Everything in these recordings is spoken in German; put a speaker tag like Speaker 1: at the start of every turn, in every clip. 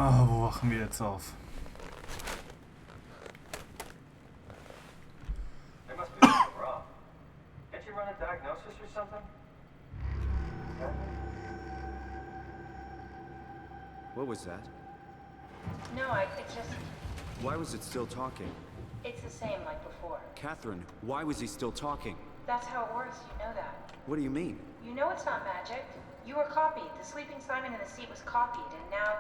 Speaker 1: Ah, wo wachen wir jetzt auf?
Speaker 2: There must be something wrong. Can't you run a diagnosis or something?
Speaker 3: What was that?
Speaker 4: No, it just...
Speaker 3: Why was it still talking?
Speaker 4: It's the same like before.
Speaker 3: Catherine, why was he still talking?
Speaker 4: That's how it works, you know that.
Speaker 3: What do you mean?
Speaker 4: You know it's not magic. You were copied. The sleeping Simon in the seat was copied, and now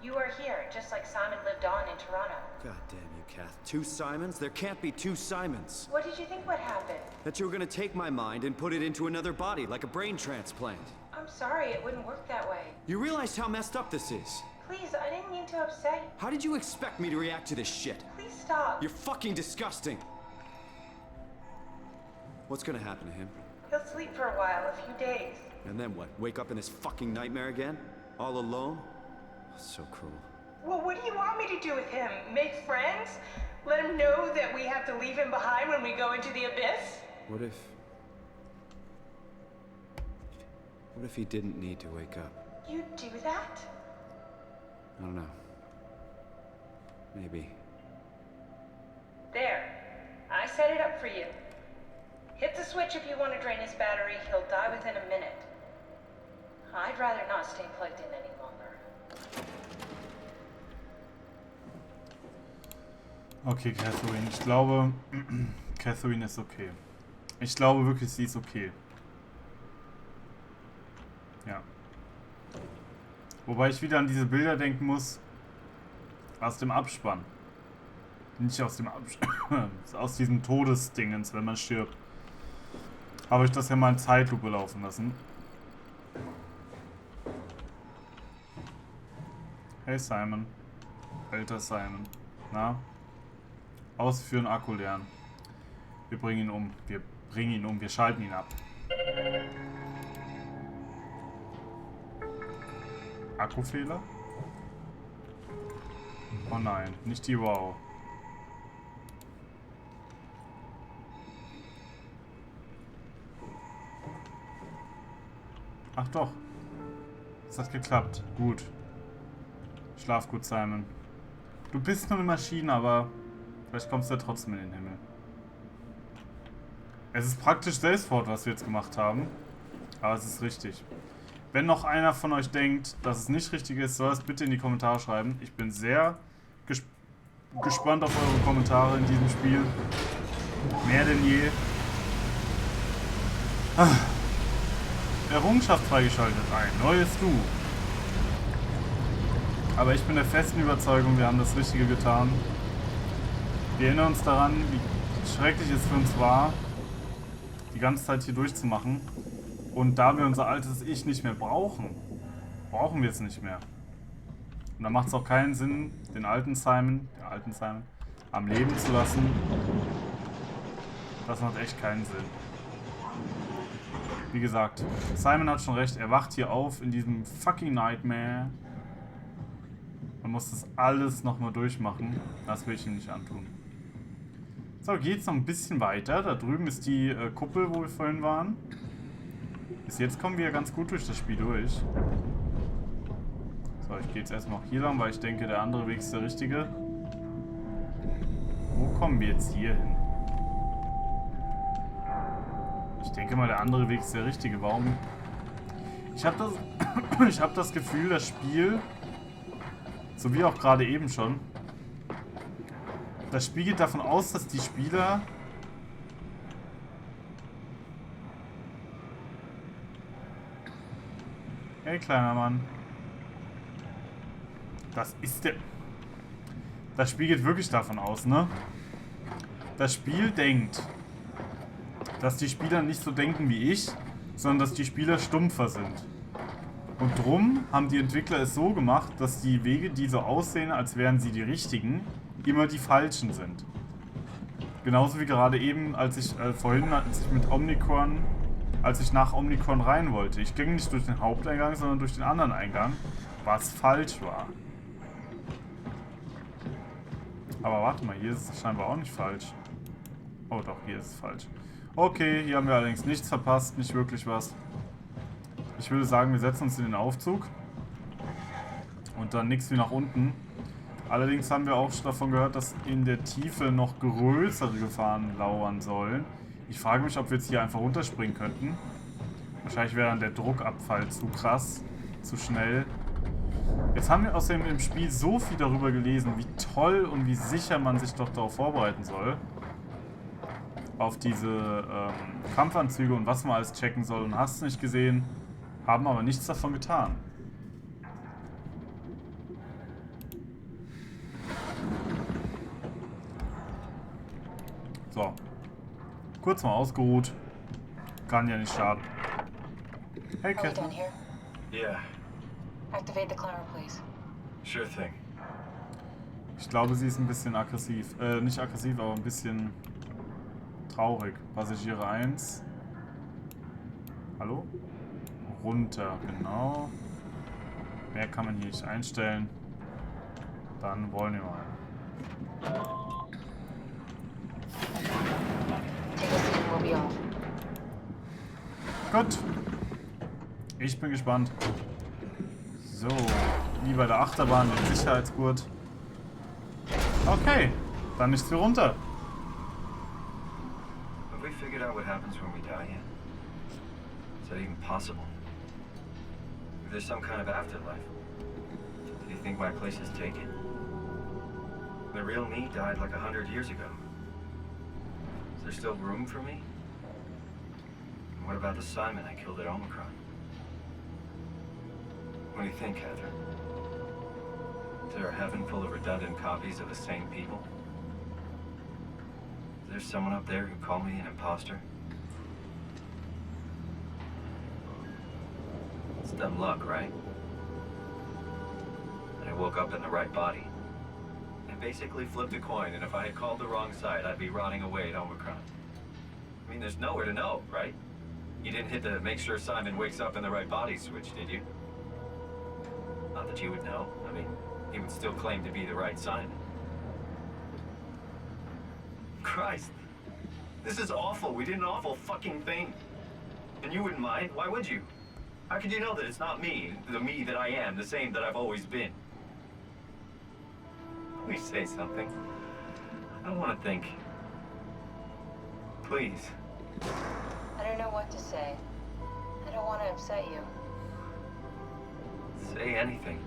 Speaker 4: you are here, just like Simon lived on in Toronto.
Speaker 3: God damn you, Kath. 2 Simons? There can't be 2 Simons.
Speaker 4: What did you think would happen?
Speaker 3: That you were gonna take my mind and put it into another body, like a brain transplant.
Speaker 4: I'm sorry, it wouldn't work that way.
Speaker 3: You realize how messed up this is?
Speaker 4: Please, I didn't mean to upset you.
Speaker 3: How did you expect me to react to this shit?
Speaker 4: Please stop.
Speaker 3: You're fucking disgusting. What's gonna happen to him?
Speaker 4: He'll sleep for a while, a few days.
Speaker 3: And then what? Wake up in this fucking nightmare again? All alone? So cruel.
Speaker 4: Well, what do you want me to do with him? Make friends? Let him know that we have to leave him behind when we go into the abyss?
Speaker 3: What if he didn't need to wake up?
Speaker 4: You'd do that?
Speaker 3: I don't know. Maybe.
Speaker 4: There. I set it up for you. Hit the switch if you want to drain his battery. He'll die within a minute. I'd rather not stay plugged in any longer.
Speaker 1: Okay, Catherine. Ich glaube, Catherine ist okay. Ich glaube wirklich, sie ist okay. Ja. Wobei ich wieder an diese Bilder denken muss. Aus dem Abspann. Nicht aus dem Abspann. Aus diesem Todesdingens, wenn man stirbt. Habe ich das ja mal in Zeitlupe laufen lassen. Hey Simon. Alter Simon. Na? Ausführen, Akku leeren. Wir bringen ihn um. Wir schalten ihn ab. Akkufehler? Oh nein, nicht die Wow. Ach doch. Es hat geklappt. Gut. Schlaf gut, Simon. Du bist nur eine Maschine, aber vielleicht kommst du ja trotzdem in den Himmel. Es ist praktisch Selbstmord, was wir jetzt gemacht haben. Aber es ist richtig. Wenn noch einer von euch denkt, dass es nicht richtig ist, soll es bitte in die Kommentare schreiben. Ich bin sehr gespannt auf eure Kommentare in diesem Spiel. Mehr denn je. Errungenschaft freigeschaltet. Ein neues Du. Aber ich bin der festen Überzeugung, wir haben das Richtige getan. Wir erinnern uns daran, wie schrecklich es für uns war, die ganze Zeit hier durchzumachen. Und da wir unser altes Ich nicht mehr brauchen, brauchen wir es nicht mehr. Und da macht es auch keinen Sinn, den alten Simon, am Leben zu lassen. Das macht echt keinen Sinn. Wie gesagt, Simon hat schon recht, er wacht hier auf in diesem fucking Nightmare. Man muss das alles nochmal durchmachen. Das will ich ihm nicht antun. So, geht's noch ein bisschen weiter. Da drüben ist die Kuppel, wo wir vorhin waren. Bis jetzt kommen wir ganz gut durch das Spiel durch. So, ich gehe jetzt erstmal hier lang, weil ich denke, der andere Weg ist der richtige. Wo kommen wir jetzt hier hin? Ich denke mal, der andere Weg ist der richtige. Warum? Ich habe das Gefühl, das Spiel, so wie auch gerade eben schon, das Spiel geht davon aus, dass die Spieler hey, kleiner Mann. Das Spiel geht wirklich davon aus, ne? Das Spiel denkt, dass die Spieler nicht so denken wie ich, sondern dass die Spieler stumpfer sind. Und drum haben die Entwickler es so gemacht, dass die Wege, die so aussehen, als wären sie die richtigen, immer die falschen sind. Genauso wie gerade eben, als ich als ich nach Omnicron rein wollte. Ich ging nicht durch den Haupteingang, sondern durch den anderen Eingang, was falsch war. Aber warte mal, hier ist es scheinbar auch nicht falsch. Oh doch, hier ist es falsch. Okay, hier haben wir allerdings nichts verpasst, nicht wirklich was. Ich würde sagen, wir setzen uns in den Aufzug Und dann nichts wie nach unten. Allerdings haben wir auch schon davon gehört, dass in der Tiefe noch größere Gefahren lauern sollen. Ich frage mich, ob wir jetzt hier einfach runterspringen könnten. Wahrscheinlich wäre dann der Druckabfall zu krass, zu schnell. Jetzt haben wir außerdem im Spiel so viel darüber gelesen, wie toll und wie sicher man sich doch darauf vorbereiten soll. Auf diese Kampfanzüge und was man alles checken soll und hast nicht gesehen. Haben aber nichts davon getan. So. Kurz mal ausgeruht. Kann ja nicht schaden. Hey,
Speaker 4: Are we
Speaker 1: Kette.
Speaker 4: done here?
Speaker 2: Yeah,
Speaker 4: Activate the climber, please.
Speaker 2: sure thing.
Speaker 1: Ich glaube, sie ist ein bisschen aggressiv. Nicht aggressiv, aber ein bisschen traurig. Passagiere 1. Hallo? Runter, genau. Mehr kann man hier nicht einstellen. Dann wollen wir mal.
Speaker 4: Take a seat and we'll be off.
Speaker 1: Gut. Ich bin gespannt. So, wie bei der Achterbahn, den Sicherheitsgurt. Okay, dann nichts für runter.
Speaker 2: Have we figured out what happens when we die yet? Is that even possible? If there's some kind of afterlife, do you think my place is taken? The real me died like 100 years ago. Is there still room for me? And what about the Simon I killed at Omicron? What do you think, Catherine? Is there a heaven full of redundant copies of the same people? Is there someone up there who called me an imposter? It's dumb luck, right? I woke up in the right body. I basically flipped a coin, and if I had called the wrong side, I'd be rotting away at Omicron. I mean, there's nowhere to know, right? You didn't hit the make sure Simon wakes up in the right body switch, did you? Not that you would know. I mean, he would still claim to be the right Simon. Christ. This is awful. We did an awful fucking thing. And you wouldn't mind? Why would you? How could you know that it's not me, the me that I am, the same that I've always been? Please say something. I don't want to think. Please.
Speaker 4: I don't know what to say. I don't want to upset you.
Speaker 2: Say anything.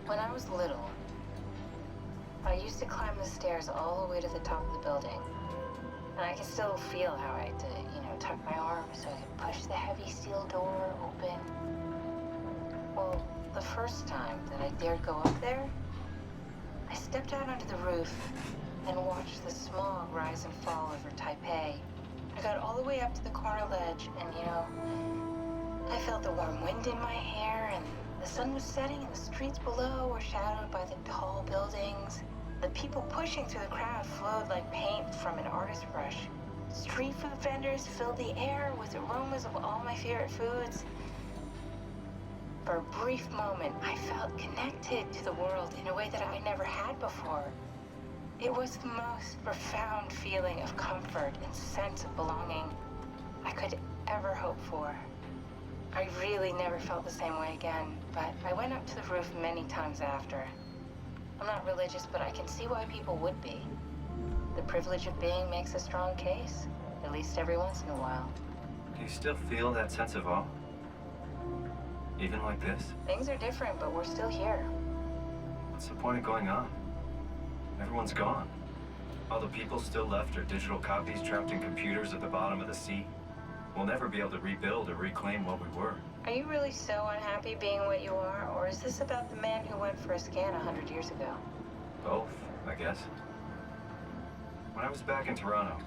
Speaker 4: When I was little, I used to climb the stairs all the way to the top of the building. And I can still feel how I had to, tuck my arm so I could push the heavy steel door open. Well, the first time that I dared go up there, I stepped out onto the roof and watched the smog rise and fall over Taipei. I got all the way up to the corner ledge and, I felt the warm wind in my hair and the sun was setting and the streets below were shadowed by the tall buildings. The people pushing through the crowd flowed like paint from an artist's brush. Street food vendors filled the air with aromas of all my favorite foods. For a brief moment, I felt connected to the world in a way that I never had before. It was the most profound feeling of comfort and sense of belonging I could ever hope for. I really never felt the same way again, but I went up to the roof many times after. I'm not religious, but I can see why people would be. The privilege of being makes a strong case, at least every once in a while.
Speaker 2: Do you still feel that sense of awe? Even like this?
Speaker 4: Things are different, but we're still here.
Speaker 2: What's the point of going on? Everyone's gone. All the people still left are digital copies trapped in computers at the bottom of the sea. We'll never be able to rebuild or reclaim what we were.
Speaker 4: Are you really so unhappy being what you are, or is this about the man who went for a scan 100 years ago?
Speaker 2: Both, I guess. When I was back in Toronto,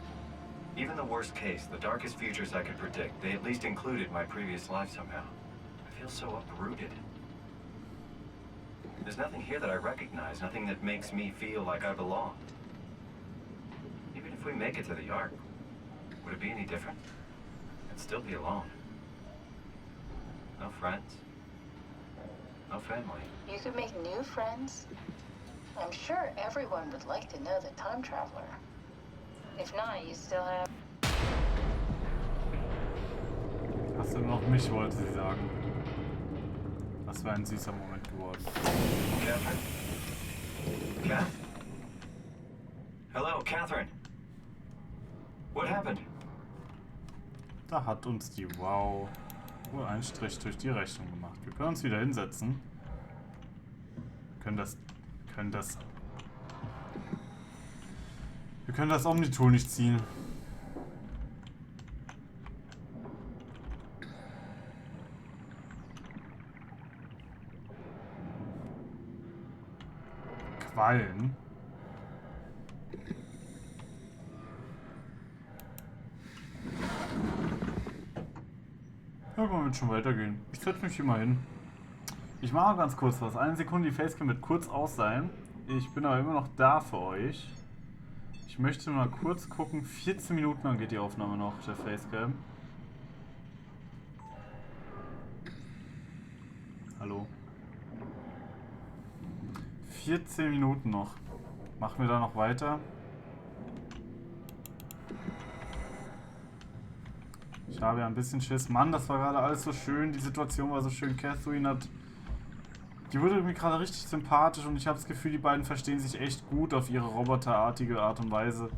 Speaker 2: even the worst case, the darkest futures I could predict, they at least included my previous life somehow. I feel so uprooted. There's nothing here that I recognize, nothing that makes me feel like I belong. Even if we make it to the Ark, would it be any different? I'd still be alone. No friends. No family.
Speaker 4: You could make new friends. I'm sure everyone would like to know the time traveler. If not, you still have...
Speaker 1: Hast du noch mich, wollte sie sagen. Das wäre ein süßer Moment geworden.
Speaker 2: Catherine? Kath? Hello, Catherine. What happened?
Speaker 1: Da hat uns die Wow einen Strich durch die Rechnung gemacht. Wir können uns wieder hinsetzen. Wir können das Omnitool nicht ziehen. Quallen. Irgendwann wird schon weitergehen. Ich setze mich hier mal hin. Ich mache ganz kurz was. Eine Sekunde, die Facecam wird kurz aus sein. Ich bin aber immer noch da für euch. Ich möchte mal kurz gucken. 14 Minuten lang geht die Aufnahme noch, der Facecam. Hallo. 14 Minuten noch. Machen wir da noch weiter? Ich habe ja ein bisschen Schiss. Mann, das war gerade alles so schön. Die Situation war so schön. Catherine hat... Die wurde mir gerade richtig sympathisch und ich habe das Gefühl, die beiden verstehen sich echt gut auf ihre roboterartige Art und Weise.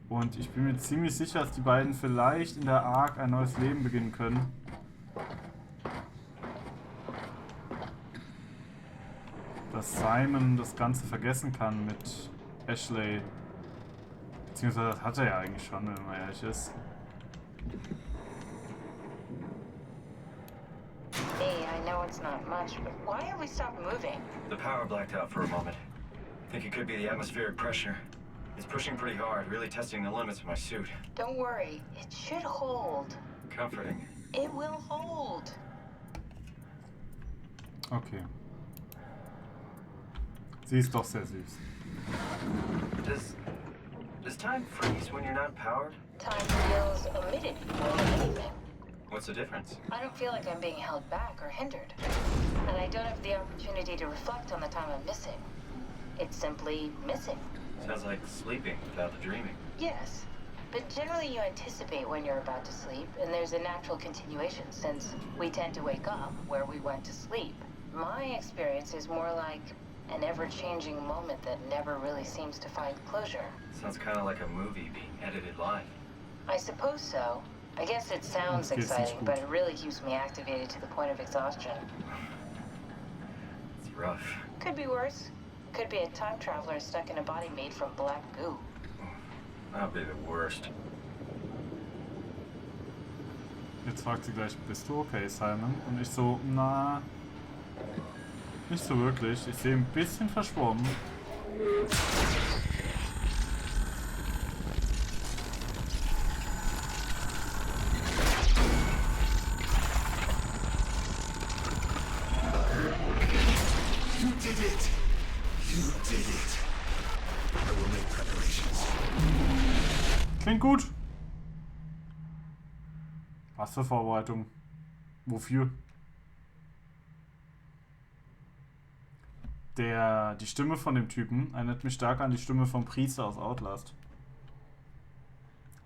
Speaker 1: Und ich bin mir ziemlich sicher, dass die beiden vielleicht in der Ark ein neues Leben beginnen können. Dass Simon das Ganze vergessen kann mit Ashley. Beziehungsweise das hat er ja eigentlich schon, wenn man ehrlich ist.
Speaker 4: Hey, I know it's not much, but why have we stopped moving?
Speaker 2: The power blacked out for a moment. Think it could be the atmospheric pressure. It's pushing pretty hard, really testing the limits of my suit.
Speaker 4: Don't worry, it should hold.
Speaker 2: Comforting.
Speaker 4: It will hold.
Speaker 1: Okay. Sie ist doch sehr süß.
Speaker 2: Does time freeze when you're not powered?
Speaker 4: Time feels omitted more than anything.
Speaker 2: What's the difference?
Speaker 4: I don't feel like I'm being held back or hindered. And I don't have the opportunity to reflect on the time I'm missing. It's simply missing.
Speaker 2: Sounds like sleeping without the dreaming.
Speaker 4: Yes, but generally you anticipate when you're about to sleep, and there's a natural continuation since we tend to wake up where we went to sleep. My experience is more like an ever-changing moment that never really seems to find closure.
Speaker 2: Sounds kind of like a movie being edited live.
Speaker 4: I suppose so. I guess it sounds exciting, but it really keeps me activated to the point of exhaustion.
Speaker 2: It's rough.
Speaker 4: Could be worse. Could be a time traveler stuck in a body made from black goo.
Speaker 2: That'd be the worst.
Speaker 1: Jetzt fragt sie gleich, bist du okay, Simon? Und ich so, na, nicht so wirklich. Ich sehe ein bisschen verschwommen.
Speaker 5: You did it! You did it! I will make preparations.
Speaker 1: Klingt gut. Was für Vorbereitung? Wofür? Die Stimme von dem Typen erinnert mich stark an die Stimme vom Priester aus Outlast.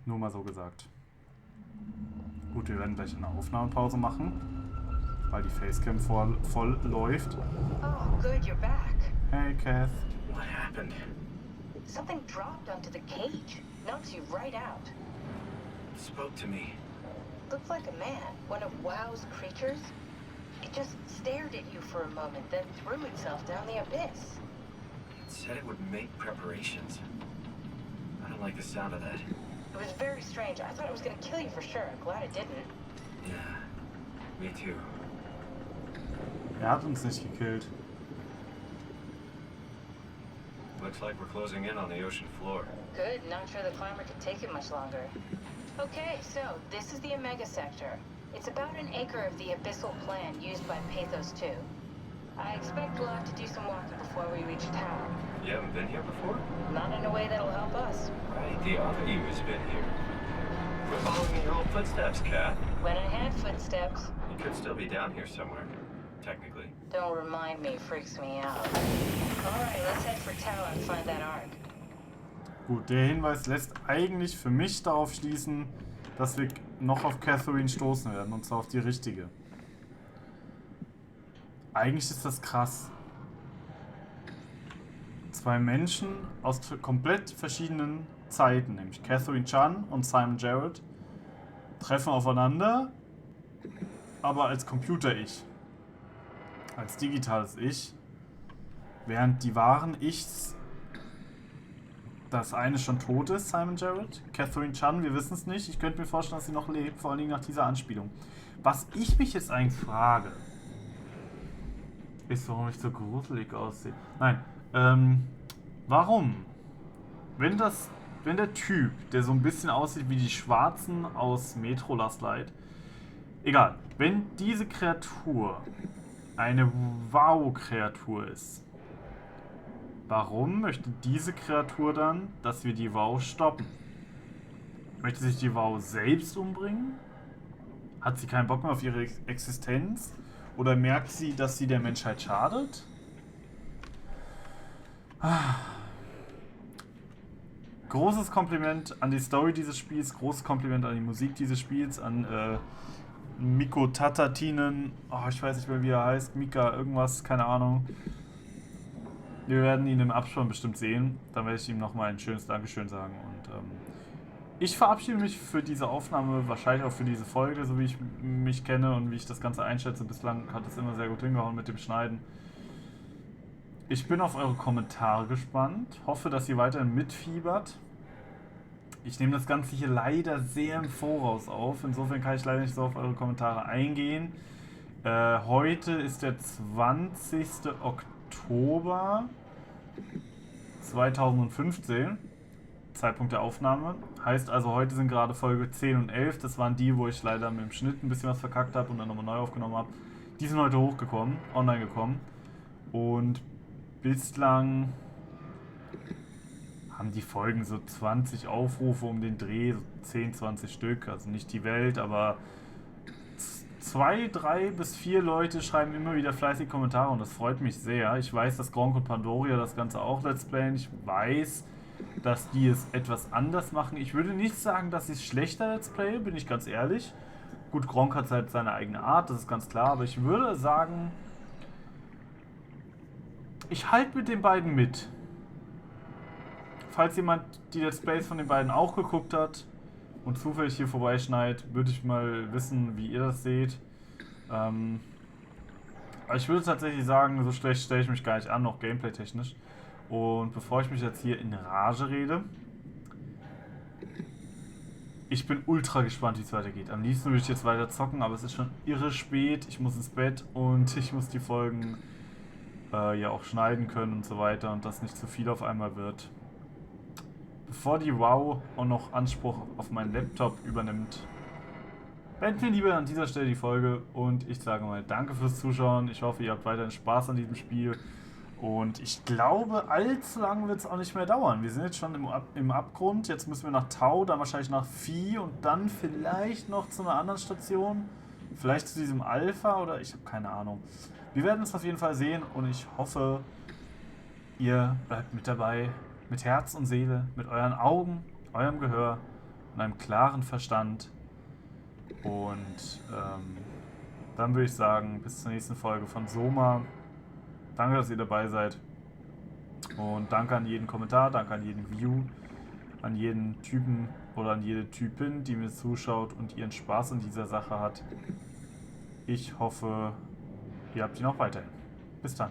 Speaker 1: Nur mal so gesagt. Gut, wir werden gleich eine Aufnahmepause machen, weil die Facecam voll läuft.
Speaker 4: Oh, good, you're back.
Speaker 1: Hey, Kath.
Speaker 2: What happened?
Speaker 4: Something dropped onto the cage. Knocks you right out.
Speaker 2: It spoke to me.
Speaker 4: Looked like a man, one of WoW's creatures. It just stared at you for a moment, then threw itself down the abyss.
Speaker 2: It said it would make preparations. I don't like the sound of that.
Speaker 4: It was very strange. I thought it was gonna kill you for sure. I'm glad it didn't.
Speaker 2: Yeah, me too.
Speaker 1: Er hat uns nicht gekillt.
Speaker 2: Looks like we're closing in on the ocean floor.
Speaker 4: Good, not sure the climber could take it much longer. Okay, so this is the Omega Sector. It's about an acre of the abyssal plan used by Pathos 2. I expect we'll have to do some walking before we reach town.
Speaker 2: You haven't been here before?
Speaker 4: Not in a way that'll help us.
Speaker 2: Right, the other you has been here. We're following in your old footsteps, Kath.
Speaker 4: When I had footsteps.
Speaker 2: You could still be down here somewhere, technically.
Speaker 4: Don't remind me, freaks me out. Alright, let's head for town and find that ark.
Speaker 1: Gut, der Hinweis lässt eigentlich für mich darauf schließen, dass wir noch auf Catherine stoßen werden, und zwar auf die richtige. Eigentlich ist das krass. Zwei Menschen aus komplett verschiedenen Zeiten, nämlich Catherine Chan und Simon Jarret, treffen aufeinander, aber als Computer-Ich, als digitales Ich, während die wahren Ichs, das eine schon tot ist, Simon Jarret, Catherine Chan, wir wissen es nicht, ich könnte mir vorstellen, dass sie noch lebt, vor allen Dingen nach dieser Anspielung. Was ich mich jetzt eigentlich frage, ist, warum ich so gruselig aussehe. Nein, warum? Wenn der Typ, der so ein bisschen aussieht wie die Schwarzen aus Metro Last Light, egal, wenn diese Kreatur eine Wow-Kreatur ist, warum möchte diese Kreatur dann, dass wir die Wow stoppen? Möchte sich die Wow selbst umbringen? Hat sie keinen Bock mehr auf ihre Existenz? Oder merkt sie, dass sie der Menschheit schadet? Großes Kompliment an die Story dieses Spiels, großes Kompliment an die Musik dieses Spiels, an Mikko Tatatinen, ich weiß nicht mehr, wie er heißt, Mika irgendwas, keine Ahnung. Wir werden ihn im Abspann bestimmt sehen, dann werde ich ihm nochmal ein schönes Dankeschön sagen. Und ich verabschiede mich für diese Aufnahme, wahrscheinlich auch für diese Folge, so wie ich mich kenne und wie ich das Ganze einschätze. Bislang hat es immer sehr gut hingehauen mit dem Schneiden. Ich bin auf eure Kommentare gespannt, hoffe, dass ihr weiterhin mitfiebert. Ich nehme das Ganze hier leider sehr im Voraus auf, insofern kann ich leider nicht so auf eure Kommentare eingehen. Heute ist der 20. Oktober 2015, Zeitpunkt der Aufnahme. Heißt also, heute sind gerade Folge 10 und 11. Das waren die, wo ich leider mit dem Schnitt ein bisschen was verkackt habe und dann nochmal neu aufgenommen habe. Die sind heute hochgekommen, online gekommen. Und bislang haben die Folgen so 20 Aufrufe um den Dreh, so 10, 20 Stück. Also nicht die Welt, aber 2, 3 bis 4 Leute schreiben immer wieder fleißig Kommentare und das freut mich sehr. Ich weiß, dass Gronk und Pandoria das Ganze auch Let's Playen. Ich weiß, dass die es etwas anders machen. Ich würde nicht sagen, dass ich es schlechter Let's Play, bin ich ganz ehrlich. Gut, Gronk hat halt seine eigene Art, das ist ganz klar, aber ich würde sagen, ich halte mit den beiden mit. Falls jemand die Let's Plays von den beiden auch geguckt hat und zufällig hier vorbeischneit, würde ich mal wissen, wie ihr das seht. Aber ich würde tatsächlich sagen, so schlecht stelle ich mich gar nicht an, auch gameplay-technisch. Und bevor ich mich jetzt hier in Rage rede, ich bin ultra gespannt, wie es weitergeht. Am liebsten würde ich jetzt weiter zocken, aber es ist schon irre spät. Ich muss ins Bett und ich muss die Folgen ja auch schneiden können und so weiter und dass nicht zu viel auf einmal wird. Bevor die Wow auch noch Anspruch auf meinen Laptop übernimmt, beenden wir lieber an dieser Stelle die Folge und ich sage mal danke fürs Zuschauen. Ich hoffe, ihr habt weiterhin Spaß an diesem Spiel und ich glaube, allzu lange wird es auch nicht mehr dauern. Wir sind jetzt schon im Abgrund, jetzt müssen wir nach Tau, dann wahrscheinlich nach Vieh und dann vielleicht noch zu einer anderen Station. Vielleicht zu diesem Alpha oder ich habe keine Ahnung. Wir werden es auf jeden Fall sehen und ich hoffe, ihr bleibt mit dabei. Mit Herz und Seele, mit euren Augen, eurem Gehör und einem klaren Verstand. Und dann würde ich sagen, bis zur nächsten Folge von Soma. Danke, dass ihr dabei seid. Und danke an jeden Kommentar, danke an jeden View, an jeden Typen oder an jede Typin, die mir zuschaut und ihren Spaß in dieser Sache hat. Ich hoffe, ihr habt ihn auch weiterhin. Bis dann.